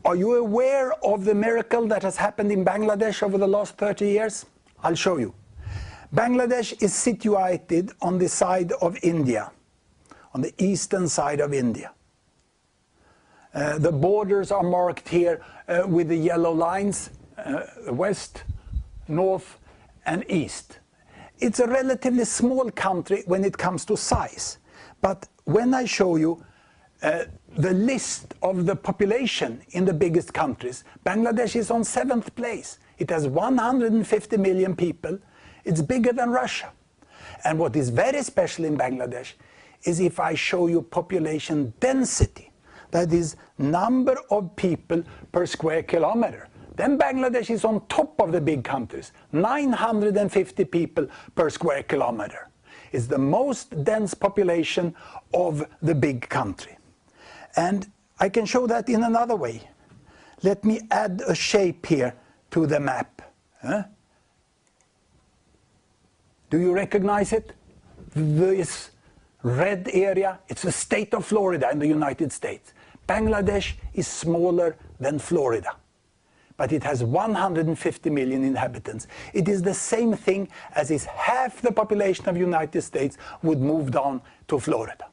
Are you aware of the miracle that has happened in Bangladesh over the last 30 years? I'll show you. Bangladesh is situated on the side of India, on the eastern side of India. The borders are marked here with the yellow lines, west, north and east. It's a relatively small country when it comes to size, but when I show you the list of the population in the biggest countries, Bangladesh is on 7th place. It has 150 million people. It's bigger than Russia. And what is very special in Bangladesh is if I show you population density, that is number of people per square kilometer, then Bangladesh is on top of the big countries, 950 people per square kilometer. It's the most dense population of the big country. And I can show that in another way. Let me add a shape here to the map. Do you recognize it? This red area, it's the state of Florida in the United States. Bangladesh is smaller than Florida, but it has 150 million inhabitants. It is the same thing as if half the population of the United States would move down to Florida.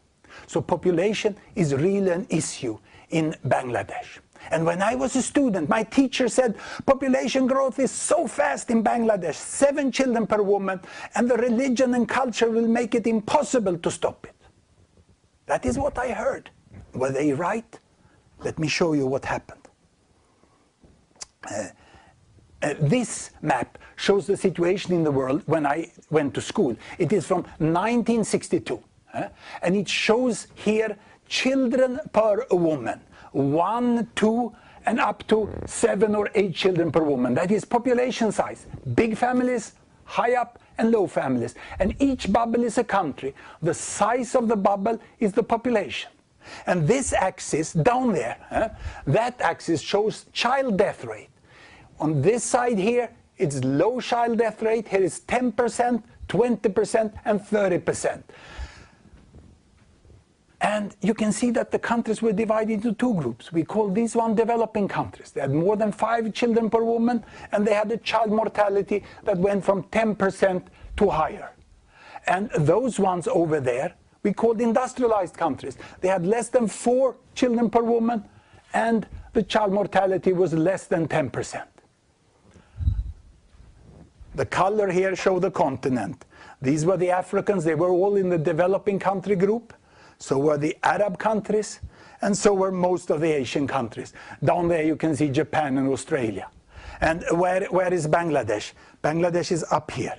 So population is really an issue in Bangladesh. And when I was a student, my teacher said population growth is so fast in Bangladesh, 7 children per woman, and the religion and culture will make it impossible to stop it. That is what I heard. Were they right? Let me show you what happened. This map shows the situation in the world when I went to school. It is from 1962. And it shows here children per woman. 1, 2, and up to 7 or 8 children per woman. That is population size. Big families, high up, and low families. And each bubble is a country. The size of the bubble is the population. And this axis down there, that axis shows child death rate. On this side here, it's low child death rate. Here is 10%, 20%, and 30%. And you can see that the countries were divided into 2 groups. We call these one developing countries. They had more than 5 children per woman, and they had a child mortality that went from 10% to higher. And those ones over there, we called industrialized countries. They had less than 4 children per woman, and the child mortality was less than 10%. The color here shows the continent. These were the Africans. They were all in the developing country group. So were the Arab countries, and so were most of the Asian countries. Down there you can see Japan and Australia. And where is Bangladesh? Bangladesh is up here.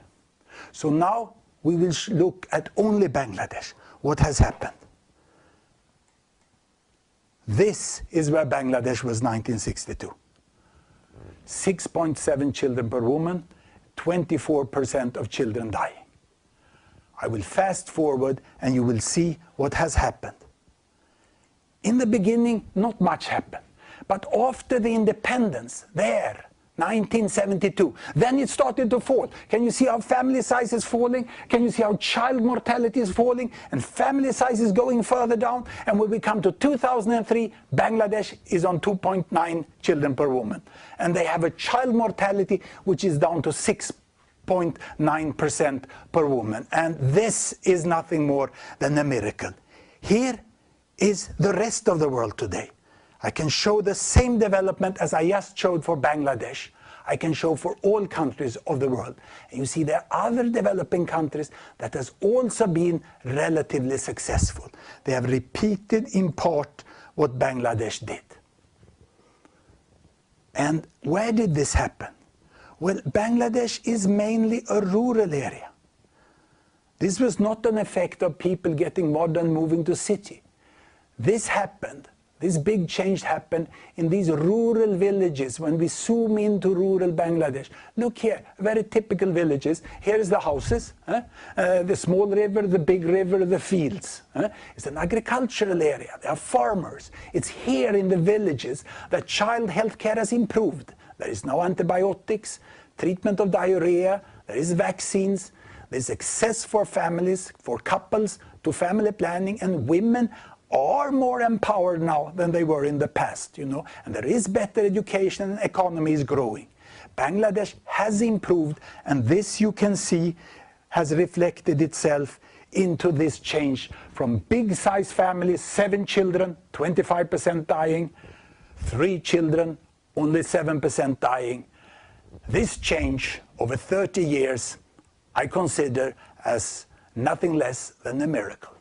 So now we will look at only Bangladesh. What has happened? This is where Bangladesh was 1962. 6.7 children per woman, 24% of children dying. I will fast forward and you will see what has happened. In the beginning, not much happened. But after the independence, there, 1972, then it started to fall. Can you see how family size is falling? Can you see how child mortality is falling? And family size is going further down. And when we come to 2003, Bangladesh is on 2.9 children per woman. And they have a child mortality which is down to 6.9% per woman. And this is nothing more than a miracle. Here is the rest of the world today. I can show the same development as I just showed for Bangladesh. I can show for all countries of the world. And you see there are other developing countries that has also been relatively successful. They have repeated in part what Bangladesh did. And where did this happen? Well, Bangladesh is mainly a rural area. This was not an effect of people getting modern, moving to city. This happened, this big change happened in these rural villages when we zoom into rural Bangladesh. Look here, very typical villages. Here is the houses, the small river, the big river, the fields. It's an agricultural area. There are farmers. It's here in the villages that child health care has improved. There is no antibiotics, treatment of diarrhea, there is vaccines, there is access for families, for couples, to family planning, and women are more empowered now than they were in the past, and there is better education and economy is growing. Bangladesh has improved, and this you can see has reflected itself into this change from big size families, 7 children, 25% dying, 3 children, only 7% dying. This change over 30 years I consider as nothing less than a miracle.